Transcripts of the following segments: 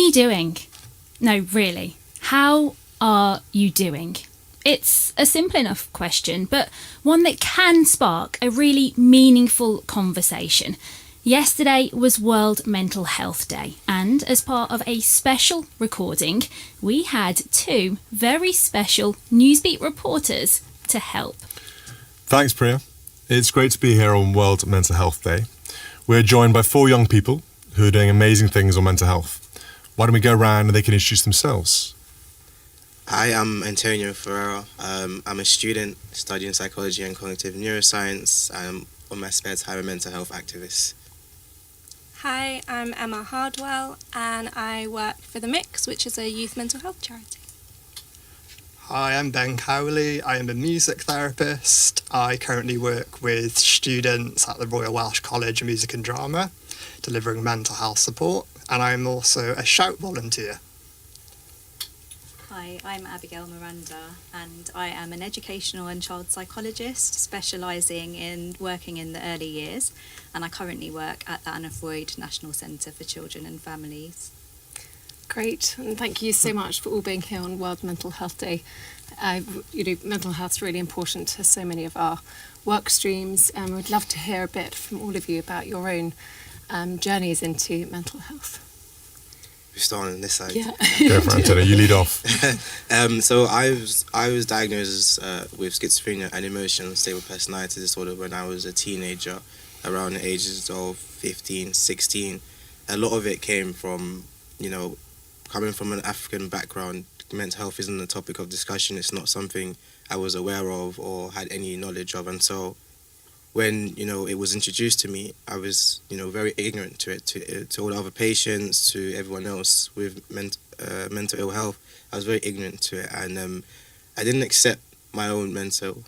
you doing? No, really, how are you doing? It's a simple enough question, but one that can spark a really meaningful conversation. Yesterday was World Mental Health Day, and as part of a special recording, we had two very special Newsbeat reporters to help. Thanks, Priya. It's great to be here on World Mental Health Day. We're joined by four young people who are doing amazing things on mental health. Why don't we go around and they can introduce themselves? Hi, I'm Antonio Ferreira. I'm a student studying psychology and cognitive neuroscience. I'm on my spare time a mental health activist. Hi, I'm Emma Hardwell and I work for The Mix, which is a youth mental health charity. Hi, I'm Ben Cowley. I am a music therapist. I currently work with students at the Royal Welsh College of Music and Drama, delivering mental health support, and I'm also a Shout volunteer. Hi, I'm Abigail Miranda and I am an educational and child psychologist specialising in working in the early years, and I currently work at the Anna Freud National Centre for Children and Families. Great, and thank you so much for all being here on World Mental Health Day. Mental health is really important to so many of our work streams, and we'd love to hear a bit from all of you about your own journeys into mental health. We start on this side. Yeah. Go for it, Antonio. You lead off. So I was diagnosed with schizophrenia and emotional unstable personality disorder when I was a teenager, around the ages of 15, 16. A lot of it came from, coming from an African background. Mental health isn't a topic of discussion. It's not something I was aware of or had any knowledge of. And so when, it was introduced to me, I was, very ignorant to it, to all the other patients, to everyone else with mental ill health. I was very ignorant to it, and I didn't accept my own mental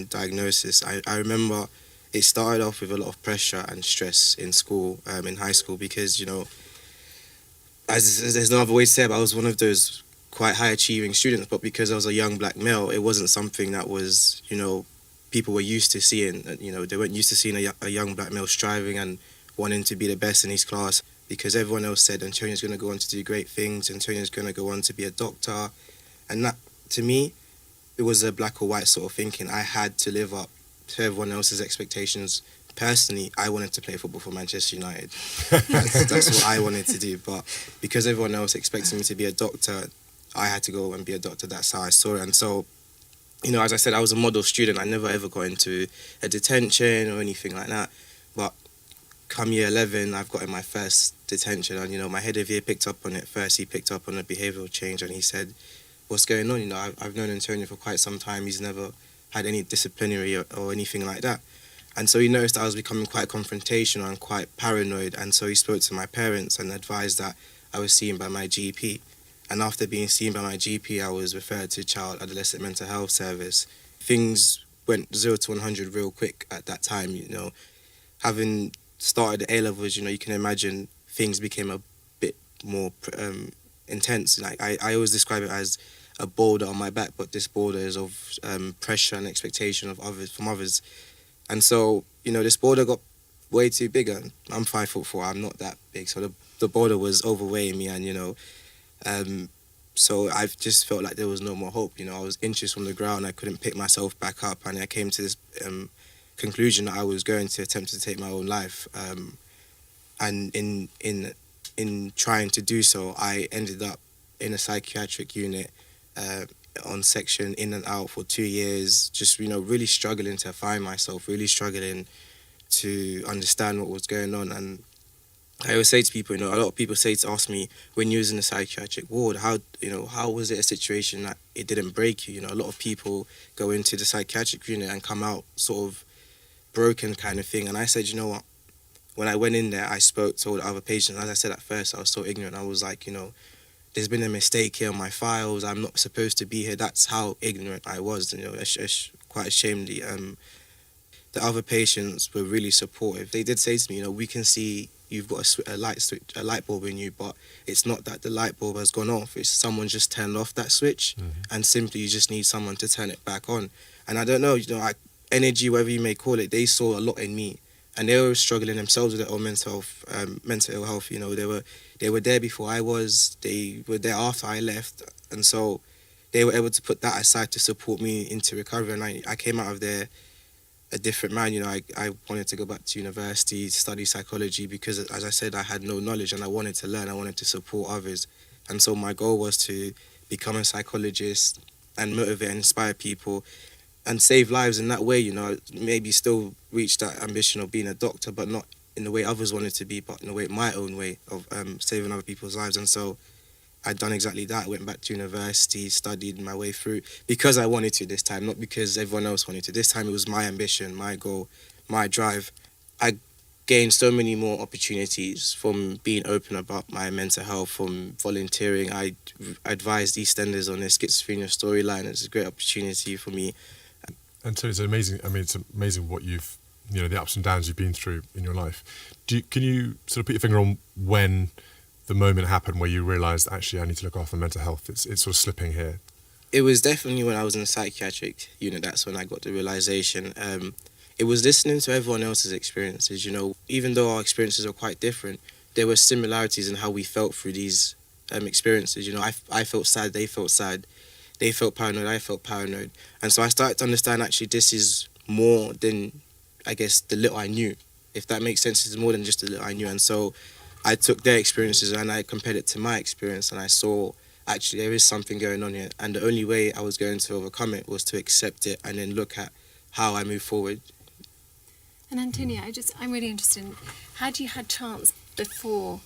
diagnosis. I remember it started off with a lot of pressure and stress in school, in high school, because, as there's no other way to say it, but I was one of those quite high-achieving students, but because I was a young black male, it wasn't something that was, people were used to seeing. They weren't used to seeing a young black male striving and wanting to be the best in his class, because everyone else said Antonio's going to go on to do great things, Antonio's going to go on to be a doctor. And that, to me, it was a black or white sort of thinking. I had to live up to everyone else's expectations. Personally, I wanted to play football for Manchester United. That's what I wanted to do. But because everyone else expected me to be a doctor, I had to go and be a doctor. That's how I saw it. And so, as I said, I was a model student. I never ever got into a detention or anything like that. But come year 11, I've got in my first detention. And, my head of year picked up on it first. He picked up on a behavioural change and he said, what's going on? I've known Antonio for quite some time. He's never had any disciplinary or anything like that. And so he noticed that I was becoming quite confrontational and quite paranoid. And so he spoke to my parents and advised that I was seen by my GP. And after being seen by my GP, I was referred to Child Adolescent Mental Health Service. Things went 0 to 100 real quick at that time, Having started the A-levels, you can imagine things became a bit more intense. Like I always describe it as a boulder on my back, but this boulder is of pressure and expectation from others. And so, this boulder got way too big. I'm 5'4", I'm not that big. So the boulder was overweighing me and, so I just felt like there was no more hope. I was inches from the ground. I couldn't pick myself back up. And I came to this conclusion that I was going to attempt to take my own life. And in trying to do so, I ended up in a psychiatric unit on section in and out for 2 years, just, really struggling to find myself, really struggling to understand what was going on. And I always say to people, a lot of people ask me, when you was in a psychiatric ward, how was it a situation that it didn't break you? A lot of people go into the psychiatric unit and come out sort of broken kind of thing. And I said, what? When I went in there, I spoke to all the other patients. As I said at first, I was so ignorant. I was like, there's been a mistake here on my files. I'm not supposed to be here. That's how ignorant I was, quite ashamedly. The other patients were really supportive. They did say to me, we can see you've got a light bulb in you, but it's not that the light bulb has gone off. It's someone just turned off that switch, and simply you just need someone to turn it back on. And I don't know, energy, whatever you may call it, they saw a lot in me. and they were struggling themselves with their own mental ill health. You know, they were there before I was. They were there after I left, and so they were able to put that aside to support me into recovery. And I came out of there a different man. You know, I wanted to go back to university, study psychology, because, as I said, I had no knowledge and I wanted to learn. I wanted to support others, and so my goal was to become a psychologist and motivate and inspire people and save lives in that way. You know, maybe still reach that ambition of being a doctor, but not in the way others wanted to be, but in the way, my own way of saving other people's lives. And so I'd done exactly that. I went back to university, studied my way through because I wanted to this time, not because everyone else wanted to. This time it was my ambition, my goal, my drive. I gained so many more opportunities from being open about my mental health, from volunteering. I advised EastEnders on their schizophrenia storyline. It's a great opportunity for me. And so it's amazing. I mean, it's amazing what you've, you know, the ups and downs you've been through in your life. Can you sort of put your finger on when the moment happened where you realised, actually, I need to look after mental health? It's sort of slipping here. It was definitely when I was in the psychiatric unit. That's when I got the realisation. It was listening to everyone else's experiences. You know, even though our experiences are quite different, there were similarities in how we felt through these experiences. You know, I felt sad, they felt sad. They felt paranoid, I felt paranoid. And so I started to understand, actually, this is more than, I guess, the little I knew. If that makes sense, it's more than just the little I knew. And so I took their experiences and I compared it to my experience, and I saw, actually, there is something going on here. And the only way I was going to overcome it was to accept it and then look at how I move forward. And Antonia, I'm really interested in, had you had chance before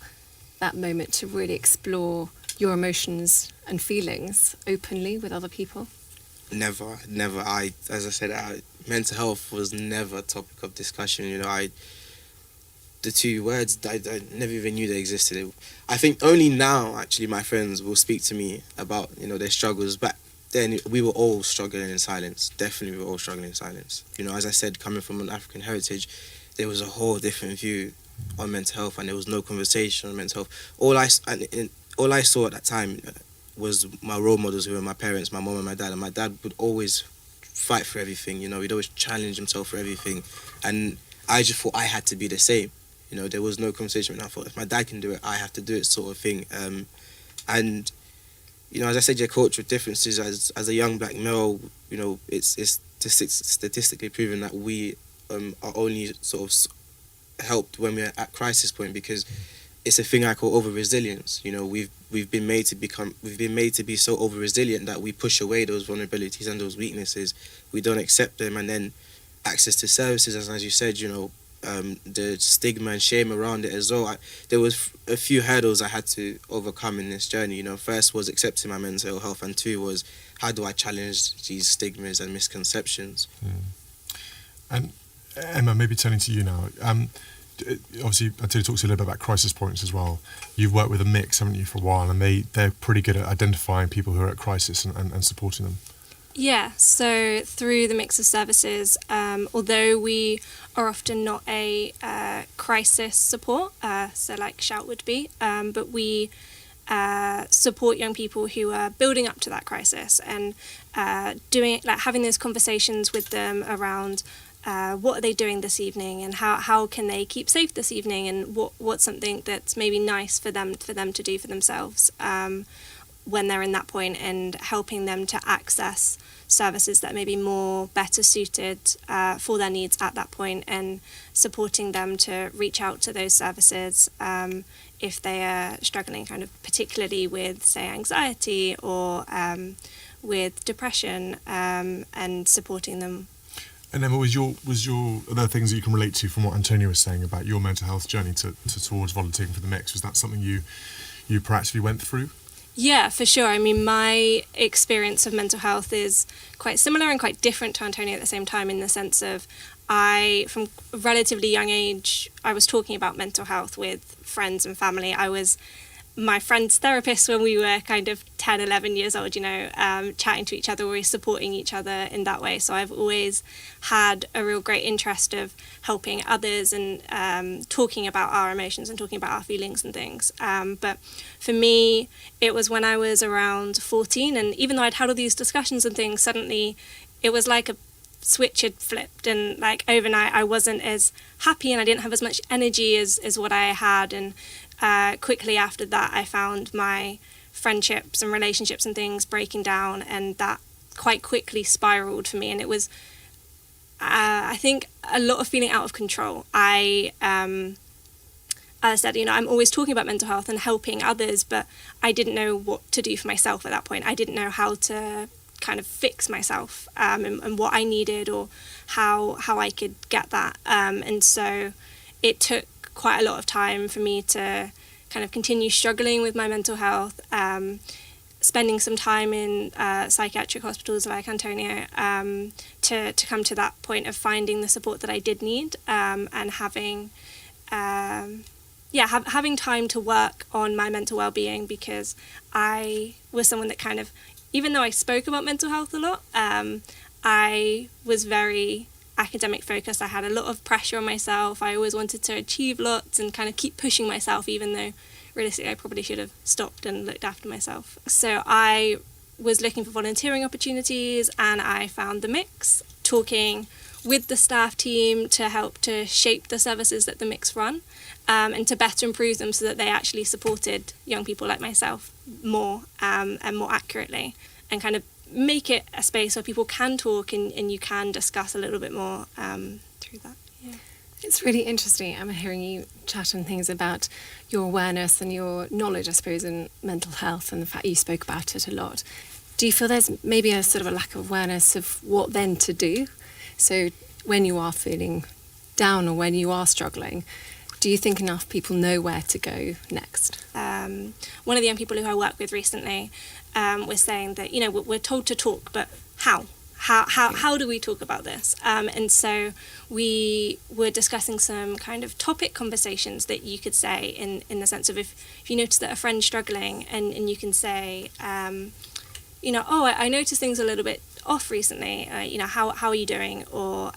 that moment to really explore your emotions and feelings openly with other people? Never. As I said, mental health was never a topic of discussion. You know, the two words, I never even knew they existed. I think only now, actually, my friends will speak to me about, you know, their struggles. Back then, we were all struggling in silence. Definitely, we were all struggling in silence. You know, as I said, coming from an African heritage, there was a whole different view on mental health, and there was no conversation on mental health. All I saw at that time was my role models, who were my parents, my mom and my dad. And my dad would always fight for everything, you know, he'd always challenge himself for everything. And I just thought I had to be the same. You know, there was no conversation. And I thought, if my dad can do it, I have to do it, sort of thing. And, you know, as I said, your cultural differences as a young black male, you know, it's statistically proven that we are only sort of helped when we're at crisis point, because it's a thing I call over resilience. You know, we've been made to be so over resilient that we push away those vulnerabilities and those weaknesses. We don't accept them, and then access to services, as you said, you know, the stigma and shame around it as well. There was a few hurdles I had to overcome in this journey. You know, first was accepting my mental health, and two was, how do I challenge these stigmas and misconceptions? And Emma, maybe turning to you now. Obviously, Antonia talks a little bit about crisis points as well. You've worked with a mix, haven't you, for a while, and they're pretty good at identifying people who are at crisis and supporting them. Yeah, so through the mix of services, although we are often not a crisis support, so like Shout would be, but we support young people who are building up to that crisis and having those conversations with them around what are they doing this evening, and how can they keep safe this evening, and what's something that's maybe nice for them to do for themselves when they're in that point, and helping them to access services that may be better suited for their needs at that point, and supporting them to reach out to those services if they are struggling kind of particularly with, say, anxiety or with depression, and supporting them. And Emma, was your are there things that you can relate to from what Antonia was saying about your mental health journey towards volunteering for the mix? Was that something you proactively went through? Yeah, for sure. I mean, my experience of mental health is quite similar and quite different to Antonia at the same time, in the sense of from a relatively young age, I was talking about mental health with friends and family. I was my friend's therapist when we were kind of 10, 11 years old, you know, chatting to each other, always supporting each other in that way. So I've always had a real great interest of helping others and talking about our emotions and talking about our feelings and things. But for me, it was when I was around 14, and even though I'd had all these discussions and things, suddenly it was like a switch had flipped, and like overnight I wasn't as happy and I didn't have as much energy as what I had. And quickly after that I found my friendships and relationships and things breaking down, and that quite quickly spiraled for me. And it was I think a lot of feeling out of control. As I said, I'm always talking about mental health and helping others, but I didn't know what to do for myself at that point. I didn't know how to kind of fix myself and what I needed, or how I could get that. And so it took quite a lot of time for me to kind of continue struggling with my mental health, spending some time in psychiatric hospitals like Antonio, to come to that point of finding the support that I did need, and having time to work on my mental well-being, because I was someone that kind of, even though I spoke about mental health a lot, I was very academic focused. I had a lot of pressure on myself. I always wanted to achieve lots and kind of keep pushing myself, even though realistically I probably should have stopped and looked after myself. So I was looking for volunteering opportunities, and I found the Mix, talking with the staff team to help to shape the services that the Mix run, and to better improve them so that they actually supported young people like myself more, and more accurately, and kind of make it a space where people can talk and you can discuss a little bit more through that. Yeah. It's really interesting. I'm hearing you chat and things about your awareness and your knowledge, I suppose, in mental health, and the fact you spoke about it a lot. Do you feel there's maybe a sort of a lack of awareness of what then to do? So when you are feeling down or when you are struggling, do you think enough people know where to go next? One of the young people who I worked with recently was saying that, we're told to talk, but how? How do we talk about this? And so we were discussing some kind of topic conversations that you could say in the sense of if you notice that a friend's struggling, and you can say, I noticed things a little bit off recently, how are you doing? Or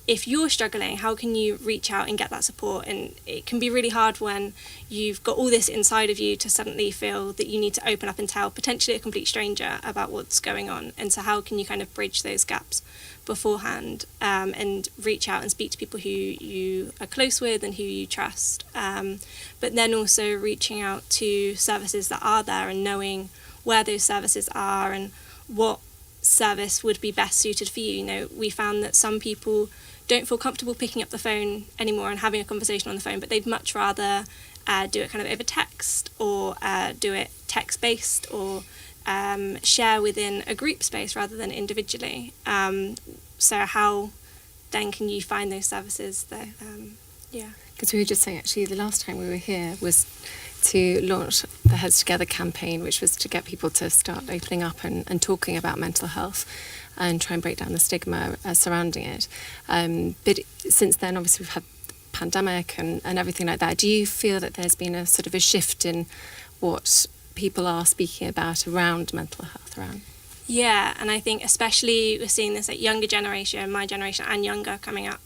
if you're struggling, how can you reach out and get that support? And it can be really hard when you've got all this inside of you to suddenly feel that you need to open up and tell potentially a complete stranger about what's going on. And so how can you kind of bridge those gaps beforehand, and reach out and speak to people who you are close with and who you trust, but then also reaching out to services that are there and knowing where those services are and what service would be best suited for you. We found that some people don't feel comfortable picking up the phone anymore and having a conversation on the phone, but they'd much rather do it kind of over text, or do it text-based, or share within a group space rather than individually. So how then can you find those services that, Because we were just saying, actually, the last time we were here was to launch the Heads Together campaign, which was to get people to start opening up and talking about mental health and try and break down the stigma surrounding it. But since then, obviously, we've had the pandemic and everything like that. Do you feel that there's been a sort of a shift in what people are speaking about around mental health around? Yeah, and I think especially we're seeing this younger generation, my generation and younger coming up,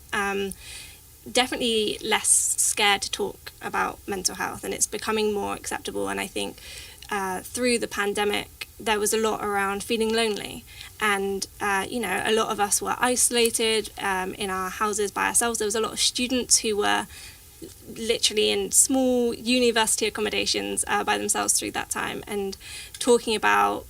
definitely less scared to talk about mental health, and it's becoming more acceptable. And I think through the pandemic there was a lot around feeling lonely, and a lot of us were isolated in our houses by ourselves. There was a lot of students who were literally in small university accommodations by themselves through that time, and talking about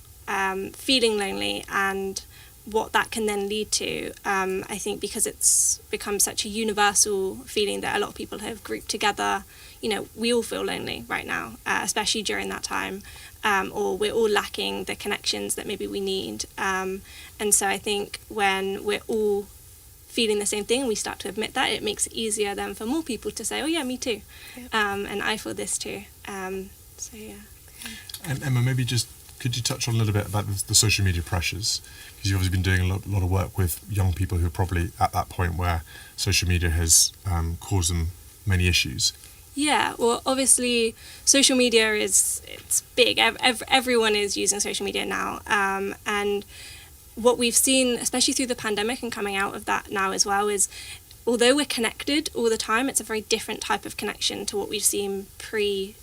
feeling lonely and what that can then lead to. I think because it's become such a universal feeling that a lot of people have grouped together. We all feel lonely right now, especially during that time, or we're all lacking the connections that maybe we need. And so I think when we're all feeling the same thing and we start to admit that, it makes it easier then for more people to say, oh yeah, me too. Yep. And I feel this too. So yeah. And Emma, maybe just could you touch on a little bit about the social media pressures? Because you've obviously been doing a lot of work with young people who are probably at that point where social media has caused them many issues. Yeah, well, obviously, social media it's big. Everyone is using social media now. And what we've seen, especially through the pandemic and coming out of that now as well, is although we're connected all the time, it's a very different type of connection to what we've seen pre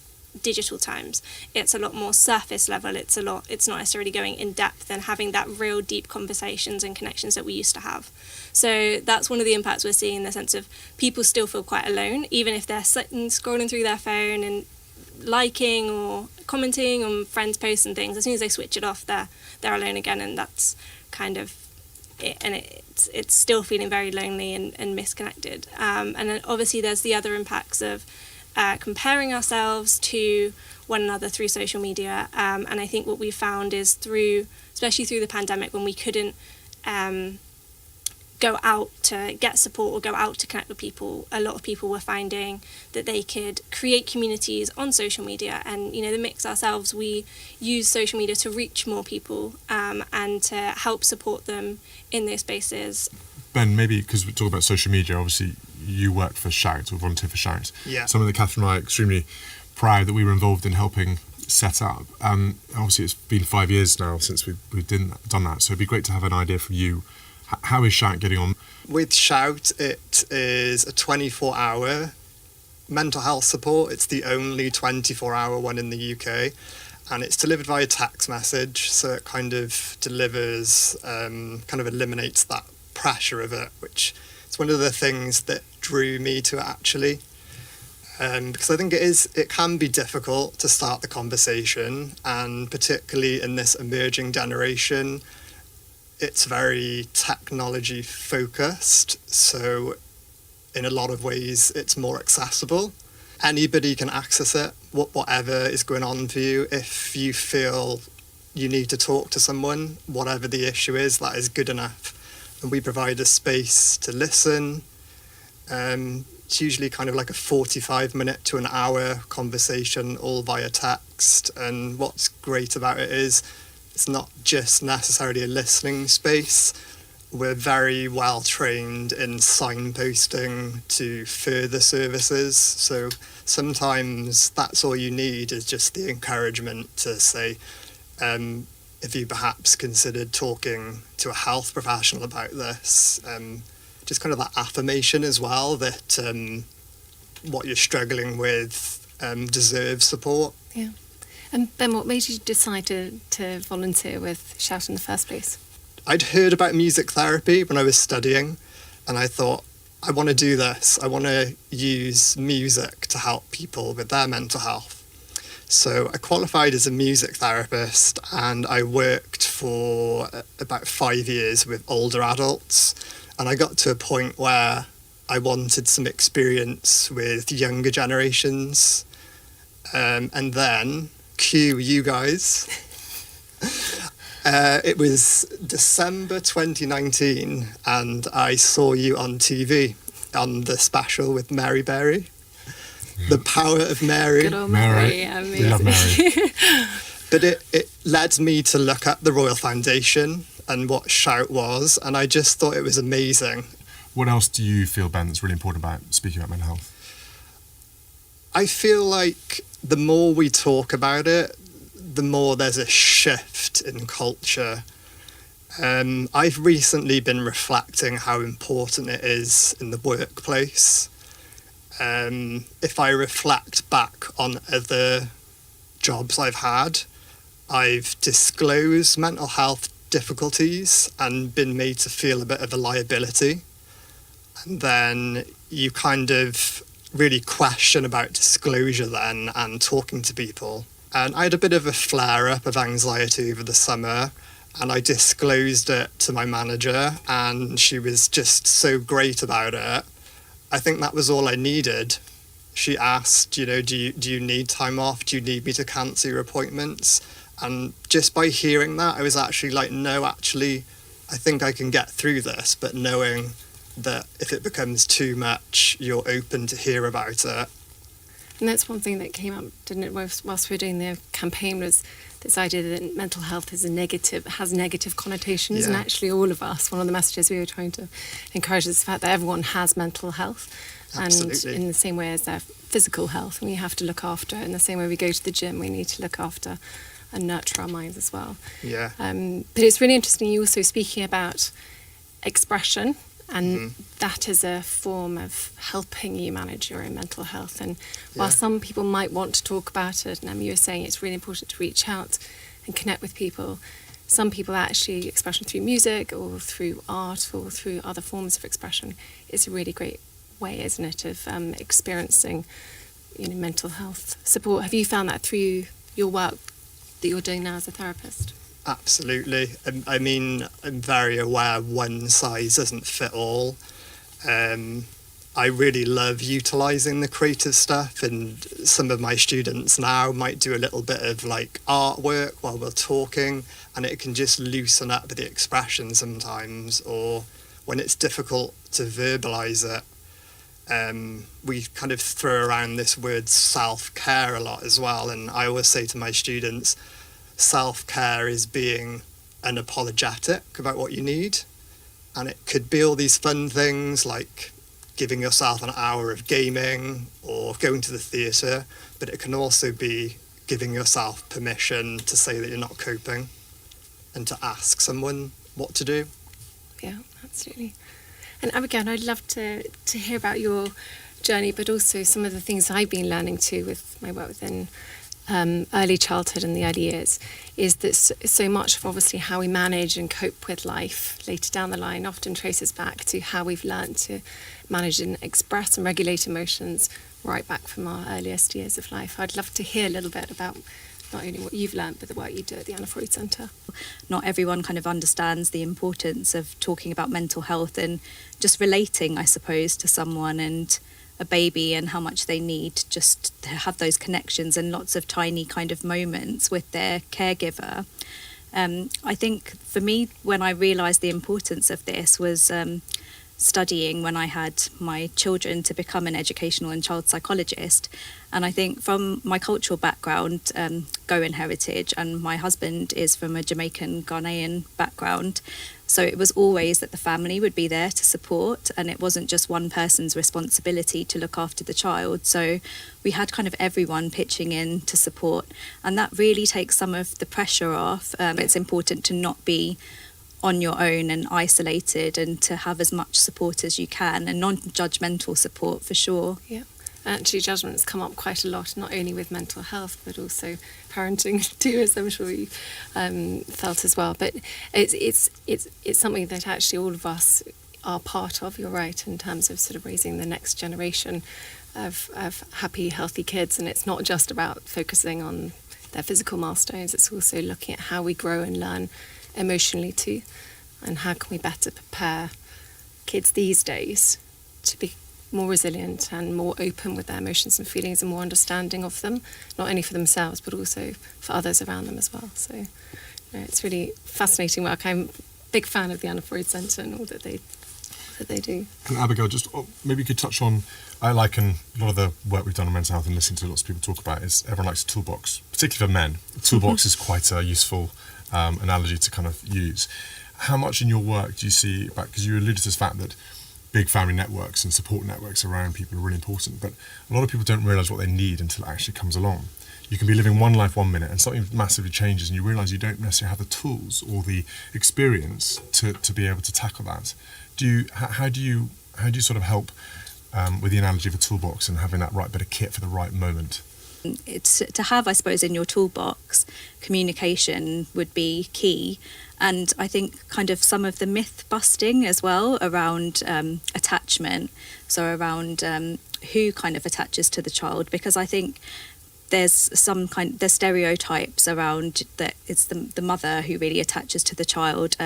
digital times. It's a lot more surface level. It's not necessarily going in depth and having that real deep conversations and connections that we used to have. So that's one of the impacts we're seeing, in the sense of people still feel quite alone, even if they're sitting scrolling through their phone and liking or commenting on friends' posts and things. As soon as they switch it off, they're alone again, and that's kind of it. And it's still feeling very lonely and misconnected. And then obviously there's the other impacts of comparing ourselves to one another through social media. And I think what we found is especially through the pandemic, when we couldn't go out to get support or go out to connect with people, a lot of people were finding that they could create communities on social media. And, the Mix ourselves, we use social media to reach more people and to help support them in those spaces. Ben, maybe because we talk about social media, obviously you worked for Shout or volunteer for Shout. Yeah. Something that Catherine and I are extremely proud that we were involved in helping set up. Obviously it's been 5 years now since we've done that, so it'd be great to have an idea from you. How is Shout getting on? With Shout, it is a 24-hour mental health support. It's the only 24-hour one in the UK, and it's delivered via text message, so it kind of delivers, kind of eliminates that pressure of it, which is one of the things that drew me to it, actually. Because I think it can be difficult to start the conversation, and particularly in this emerging generation, it's very technology focused, so in a lot of ways it's more accessible. Anybody can access it, whatever is going on for you. If you feel you need to talk to someone, whatever the issue is, that is good enough. And we provide a space to listen. It's usually kind of like a 45-minute to an hour conversation, all via text. And what's great about it is it's not just necessarily a listening space. We're very well trained in signposting to further services. So sometimes that's all you need, is just the encouragement to say, if you perhaps considered talking to a health professional about this, just kind of that affirmation as well, that what you're struggling with deserves support. Yeah. And Ben, what made you decide to volunteer with Shout in the first place? I'd heard about music therapy when I was studying, and I thought, I want to do this. I want to use music to help people with their mental health. So I qualified as a music therapist, and I worked for about 5 years with older adults. And I got to a point where I wanted some experience with younger generations. And then, cue you guys. It was December 2019, and I saw you on TV on the special with Mary Berry. The Power of Mary. Good old Mary. We love Mary. But it led me to look at the Royal Foundation and what Shout was, and I just thought it was amazing. What else do you feel, Ben, that's really important about speaking about mental health? I feel like the more we talk about it, the more there's a shift in culture. I've recently been reflecting how important it is in the workplace. If I reflect back on other jobs I've had, I've disclosed mental health difficulties and been made to feel a bit of a liability. And then you kind of really question about disclosure then and talking to people. And I had a bit of a flare-up of anxiety over the summer, and I disclosed it to my manager, and she was just so great about it. I think that was all I needed. She asked, do you need time off? Do you need me to cancel your appointments? And just by hearing that, I was actually like, no, actually, I think I can get through this. But knowing that if it becomes too much, you're open to hear about it. And that's one thing that came up, didn't it, whilst we were doing the campaign, was this idea that mental health has negative connotations. Yeah. And actually all of us, one of the messages we were trying to encourage is the fact that everyone has mental health. Absolutely. And in the same way as their physical health, and we have to look after it. In the same way we go to the gym, we need to look after and nurture our minds as well. Yeah. But it's really interesting, you also speaking about expression And that is a form of helping you manage your own mental health. And while some people might want to talk about it, and you were saying it's really important to reach out and connect with people, some people actually expression through music or through art or through other forms of expression is a really great way, isn't it, of experiencing, mental health support. Have you found that through your work that you're doing now as a therapist? Absolutely. I mean, I'm very aware one size doesn't fit all. I really love utilising the creative stuff, and some of my students now might do a little bit of like artwork while we're talking, and it can just loosen up the expression sometimes, or when it's difficult to verbalise it. We kind of throw around this word self-care a lot as well, and I always say to my students, self-care is being unapologetic about what you need, and it could be all these fun things like giving yourself an hour of gaming or going to the theatre, but it can also be giving yourself permission to say that you're not coping and to ask someone what to do. Yeah, absolutely. And Abigail, I'd love to hear about your journey, but also some of the things I've been learning too with my work within early childhood and the early years, is that so much of obviously how we manage and cope with life later down the line often traces back to how we've learned to manage and express and regulate emotions right back from our earliest years of life. I'd love to hear a little bit about not only what you've learned, but the work you do at the Anna Freud Centre. Not everyone kind of understands the importance of talking about mental health and just relating, I suppose, to someone and a baby and how much they need just to have those connections and lots of tiny kind of moments with their caregiver. I think for me, when I realised the importance of this was studying when I had my children to become an educational and child psychologist. And I think from my cultural background, Goan heritage, and my husband is from a Jamaican Ghanaian background, so it was always that the family would be there to support, and it wasn't just one person's responsibility to look after the child. So we had kind of everyone pitching in to support, and that really takes some of the pressure off. It's important to not be on your own and isolated, and to have as much support as you can, and non-judgmental support for sure. Yeah. Actually, judgments come up quite a lot, not only with mental health, but also parenting too, as I'm sure you've felt as well. But it's something that actually all of us are part of, you're right, in terms of sort of raising the next generation of happy, healthy kids. And it's not just about focusing on their physical milestones, it's also looking at how we grow and learn emotionally too, and how can we better prepare kids these days to be more resilient and more open with their emotions and feelings and more understanding of them, not only for themselves but also for others around them as well. So it's really fascinating work. I'm a big fan of the Anna Freud Centre and all that they do. And Abigail, just maybe you could touch on, I liken a lot of the work we've done on mental health and listening to lots of people talk about is everyone likes a toolbox, particularly for men. A toolbox is quite a useful analogy to kind of use. How much in your work do you see, because you alluded to this fact that big family networks and support networks around people are really important, but a lot of people don't realise what they need until it actually comes along. You can be living one life 1 minute and something massively changes and you realise you don't necessarily have the tools or the experience to be able to tackle that. How do you sort of help with the analogy of a toolbox and having that right bit of kit for the right moment? It's to have, I suppose, in your toolbox, communication would be key. And I think kind of some of the myth busting as well around attachment, so around who kind of attaches to the child, because I think there's stereotypes around that it's the mother who really attaches to the child,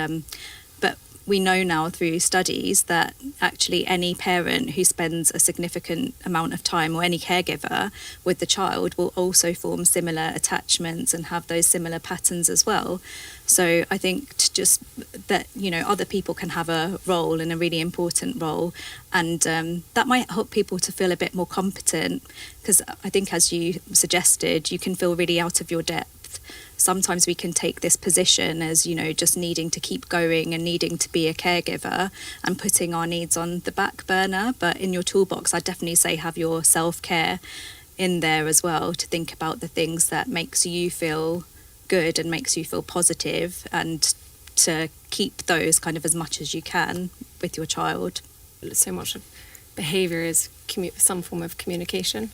but we know now through studies that actually any parent who spends a significant amount of time, or any caregiver with the child, will also form similar attachments and have those similar patterns as well. So I think just that, other people can have a role, and a really important role, and that might help people to feel a bit more competent, because I think, as you suggested, you can feel really out of your depth. Sometimes we can take this position as, just needing to keep going and needing to be a caregiver and putting our needs on the back burner. But in your toolbox, I'd definitely say have your self-care in there as well, to think about the things that makes you feel good and makes you feel positive, and to keep those kind of as much as you can with your child. So much of behaviour is some form of communication,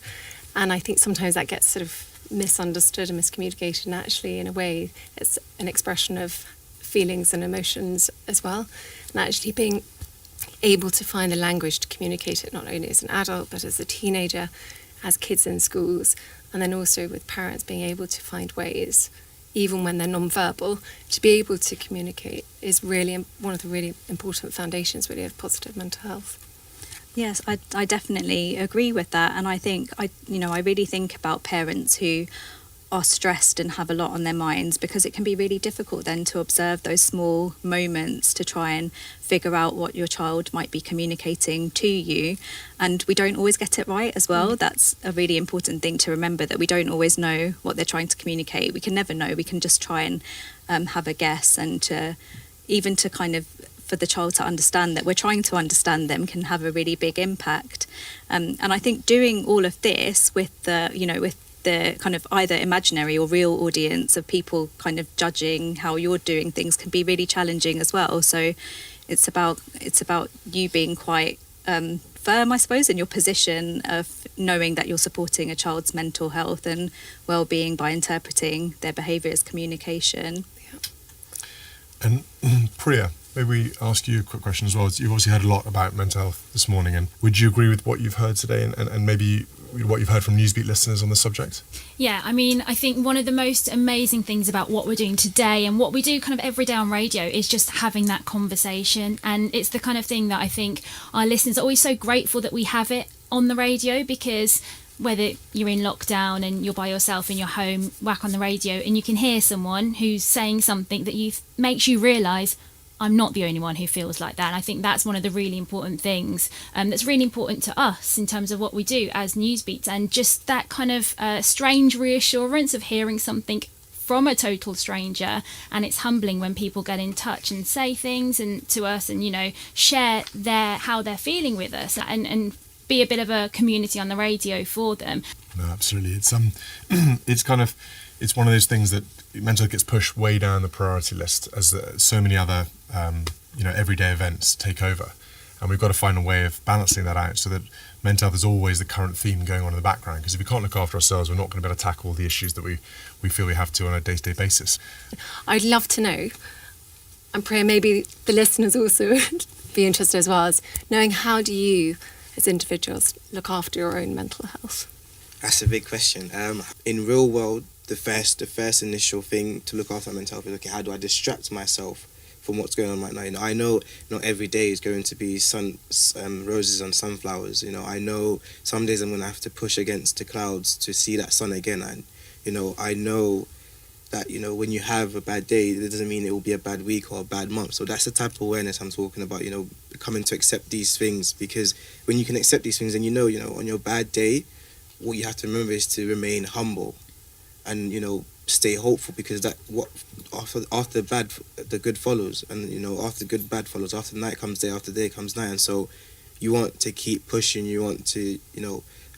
and I think sometimes that gets sort of misunderstood and miscommunicated, and actually in a way it's an expression of feelings and emotions as well, and actually being able to find the language to communicate it, not only as an adult but as a teenager, as kids in schools, and then also with parents being able to find ways, even when they're non-verbal, to be able to communicate is really one of the really important foundations really of positive mental health. Yes, I definitely agree with that, and I think I really think about parents who are stressed and have a lot on their minds, because it can be really difficult then to observe those small moments to try and figure out what your child might be communicating to you, and we don't always get it right as well. That's a really important thing to remember, that we don't always know what they're trying to communicate. We can never know. We can just try and have a guess, and even to kind of for the child to understand that we're trying to understand them can have a really big impact. And I think doing all of this with the kind of either imaginary or real audience of people kind of judging how you're doing things can be really challenging as well. So it's about you being quite firm, I suppose, in your position of knowing that you're supporting a child's mental health and well-being by interpreting their behaviour as communication. And Priya, maybe we ask you a quick question as well. You've obviously heard a lot about mental health this morning, and would you agree with what you've heard today and maybe what you've heard from Newsbeat listeners on the subject? Yeah, I mean, I think one of the most amazing things about what we're doing today and what we do kind of every day on radio is just having that conversation. And it's the kind of thing that I think our listeners are always so grateful that we have it on the radio, because whether you're in lockdown and you're by yourself in your home, whack on the radio and you can hear someone who's saying something that makes you realise, I'm not the only one who feels like that. And I think that's one of the really important things that's really important to us in terms of what we do as Newsbeat, and just that kind of strange reassurance of hearing something from a total stranger. And it's humbling when people get in touch and say things and to us and, share how they're feeling with us and be a bit of a community on the radio for them. No, absolutely. It's it's one of those things that mental health gets pushed way down the priority list as so many other everyday events take over, and we've got to find a way of balancing that out so that mental health is always the current theme going on in the background, because if we can't look after ourselves, we're not going to be able to tackle the issues that we feel we have to on a day-to-day basis. I'd love to know, and Priya, maybe the listeners also would be interested as well, as knowing how do you as individuals look after your own mental health? That's a big question. In real world, the first initial thing to look after my mental health is, okay, how do I distract myself from what's going on right now? I know not every day is going to be roses and sunflowers. I know some days I'm going to have to push against the clouds to see that sun again. And I know that when you have a bad day, it doesn't mean it will be a bad week or a bad month. So that's the type of awareness I'm talking about. Coming to accept these things, because when you can accept these things, and on your bad day, what you have to remember is to remain humble and stay hopeful, because after the bad, the good follows, and after good, bad follows. After night comes day, after day comes night, and so you want to keep pushing. You want to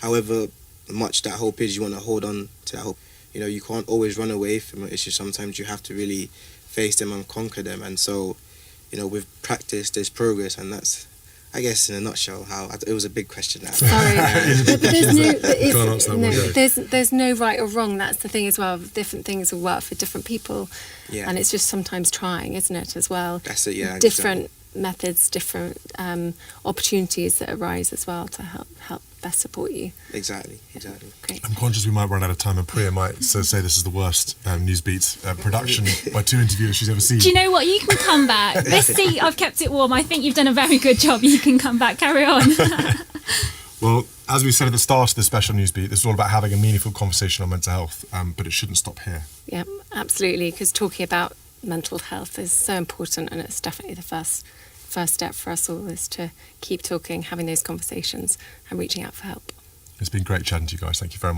however much that hope is, you want to hold on to that hope. You can't always run away from it. It's just sometimes you have to really face them and conquer them, and so with practice there's progress, and that's, I guess, in a nutshell, how it was a big question. Now. Sorry, but there's no right or wrong. That's the thing as well. Different things will work for different people, and it's just sometimes trying, isn't it, as well? That's it. Yeah. Different methods, different opportunities that arise as well to help best support you. Exactly. Great. I'm conscious we might run out of time, and Priya might say this is the worst Newsbeat production by two interviewers she's ever seen. Do you know what? You can come back. This seat, I've kept it warm. I think you've done a very good job. You can come back. Carry on. Well, as we said at the start of the special Newsbeat, this is all about having a meaningful conversation on mental health, but it shouldn't stop here. Yeah, absolutely, because talking about mental health is so important, and it's definitely the first step for us all, is to keep talking, having those conversations and reaching out for help. It's been great chatting to you guys. Thank you very much.